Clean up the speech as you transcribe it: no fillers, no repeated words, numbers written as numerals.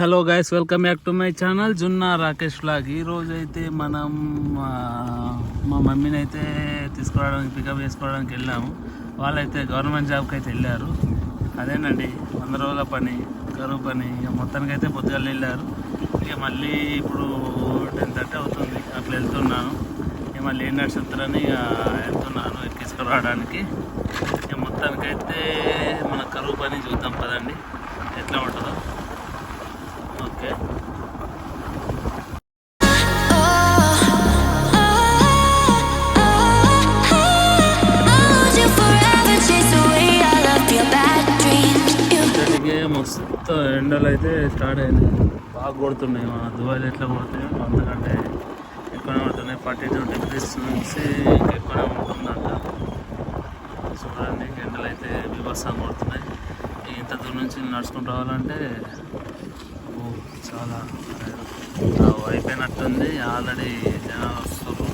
Hello guys, welcome back to my channel Junna Rakesh vlog. ఈరోజు అయితే మనం మా మమ్మీని అయితే తీసుకోవడానికి పికప్ చేసుకోవడానికి వెళ్ళాము. వాళ్ళైతే గవర్నమెంట్ జాబ్కి అయితే వెళ్ళారు. అదేనండి 100 రోజుల పని, కరువు పని. ఇక మొత్తానికి అయితే పొద్దుగాలు వెళ్ళారు. ఇక మళ్ళీ ఇప్పుడు 10:30 అవుతుంది. అట్లా వెళ్తున్నాను. ఇక మళ్ళీ ఏం నడుచుతారని ఇక వెళ్తున్నాను తీసుకురావడానికి. ఇక మొత్తానికైతే మన కరువు పని చూద్దాం పదండి ఎట్లా ఉంటుందో. ఓకే, మస్తు ఎండలు అయితే స్టార్ట్ అయినాయి. బాగా కొడుతున్నాయి. మన దుబాయ్లో ఎట్లా కొడుతున్నాయి అంతకంటే ఎక్కువనే పడుతున్నాయి. 42 degrees నుంచి ఎక్కువనే ఉంటుందంట. చూడండి, ఎండలు అయితే బీభత్సంగా కొడుతున్నాయి. ఇంత దూరం నుంచి నడుచుకుంటూ రావాలంటే చాలా అయిపోయినట్టుంది. ఆల్రెడీ జనాలు వస్తారు.